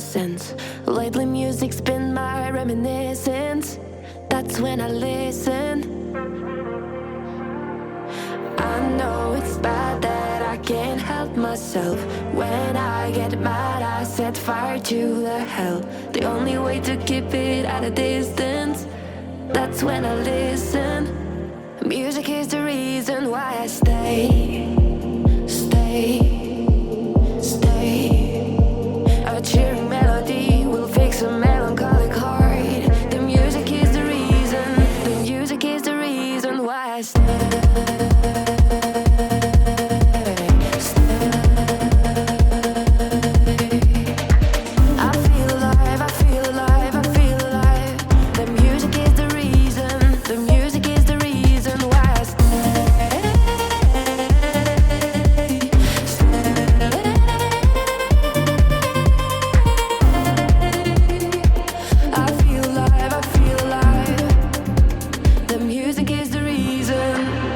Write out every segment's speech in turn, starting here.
sense. Lately music's been my reminiscence. That's when I listen. I know it's bad that I can't help myself. When I get mad I set fire to the hell. The only way to keep it at a distance, that's when I listen. Music is the reason why I stay. A cheering melody will fix a melancholic heart. The music is the reason. The music is the reason why I stay. I feel alive, I feel alive, I feel alive. The music is the reason. The music is the reason why I stay. I feel alive, I feel alive. The music is the reason.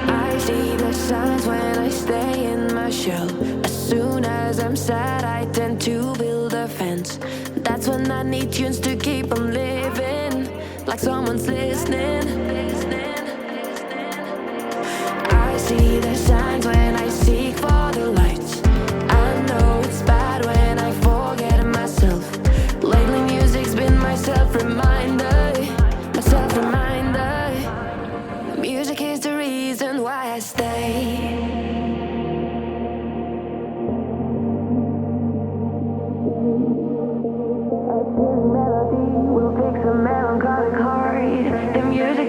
I see the signs when I stay in my shell. As soon as I'm sad I tend to build a fence. That's when I need tunes to keep on living, like someone's listening. I see the signs when I seek for the lights. I know it's bad when I forget myself. Lately music's been my self-reminder. My self-reminder. Music is the reason why I stay. Melody will fix a melancholic heart. The music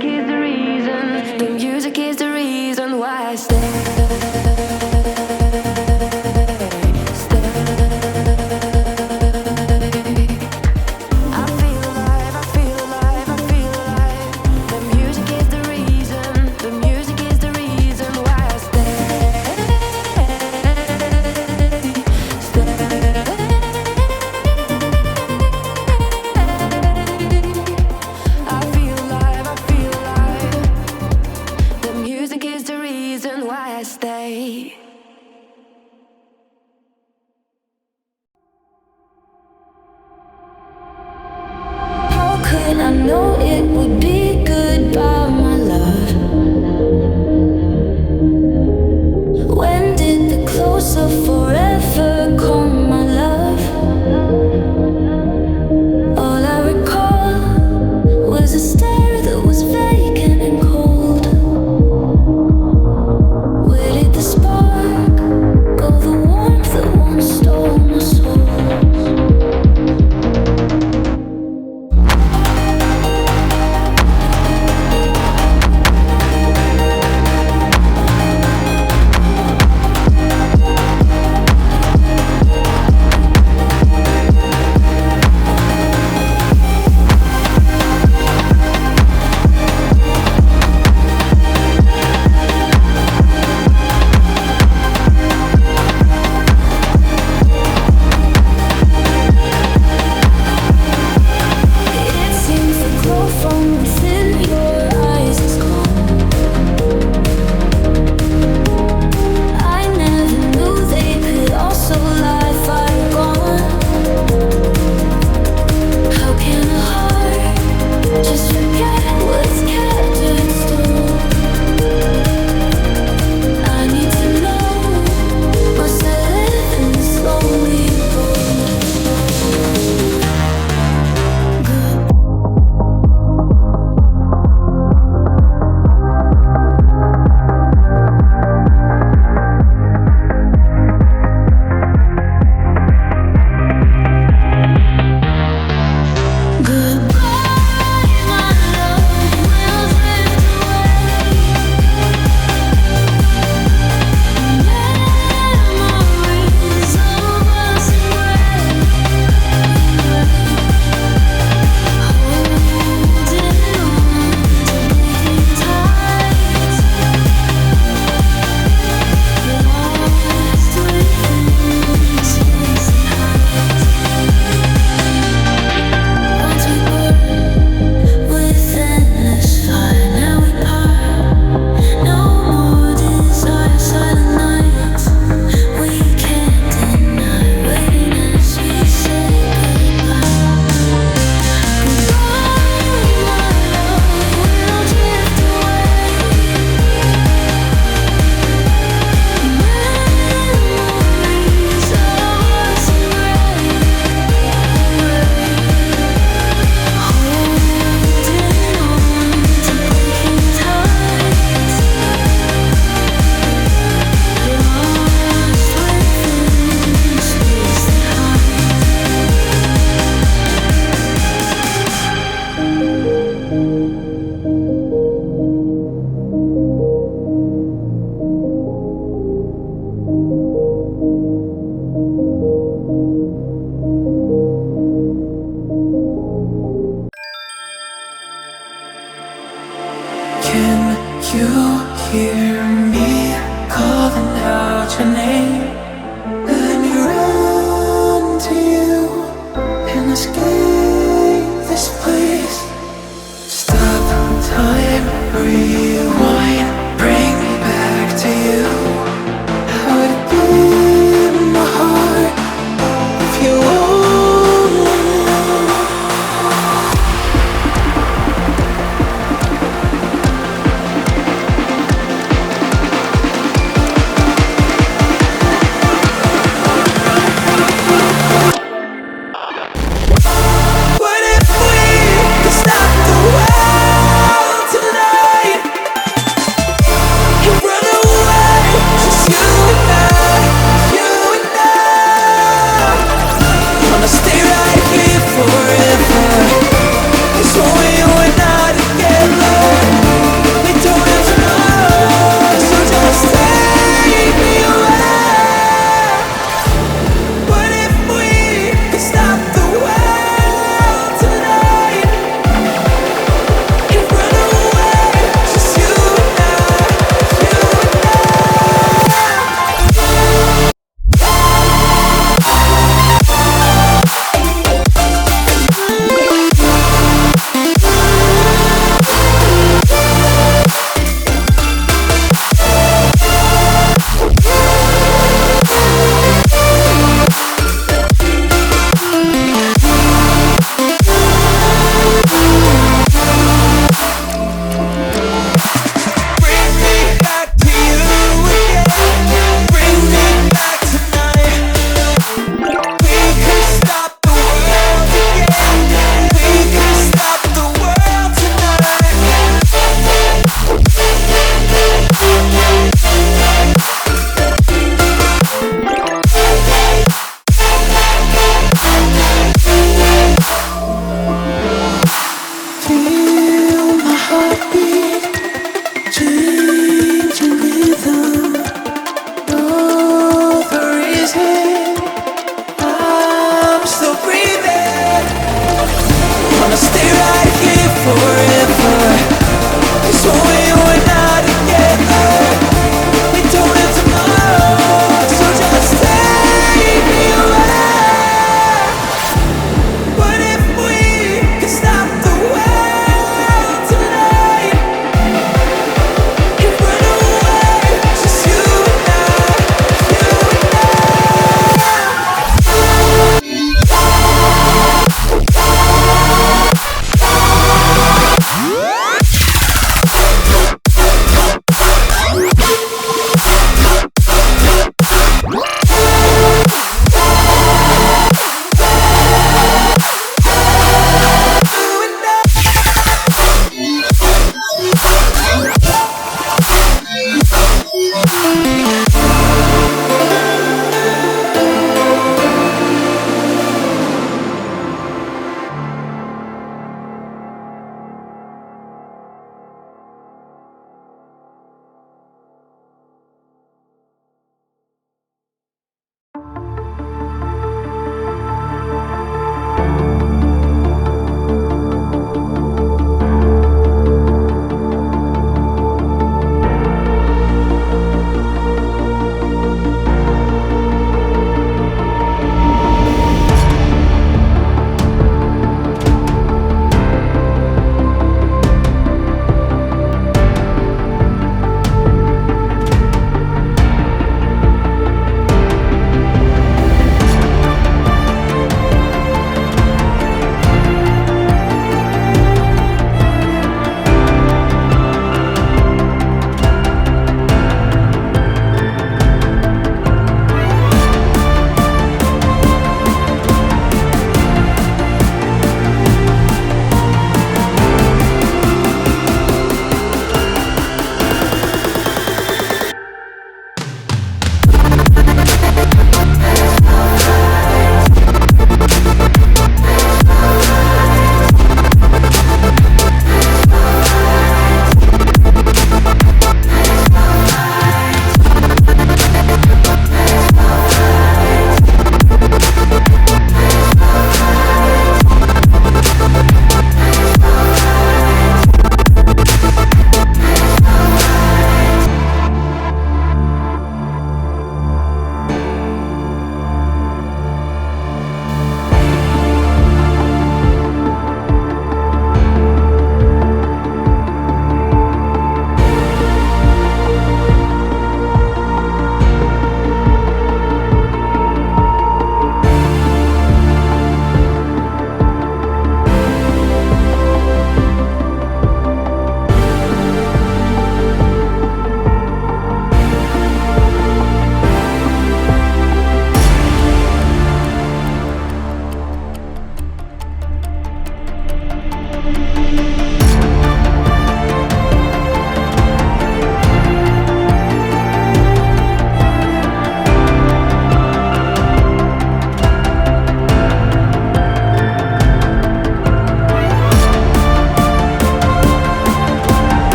Can you hear me calling out your name? Let me run to you and escape this place. Stop time, breathe.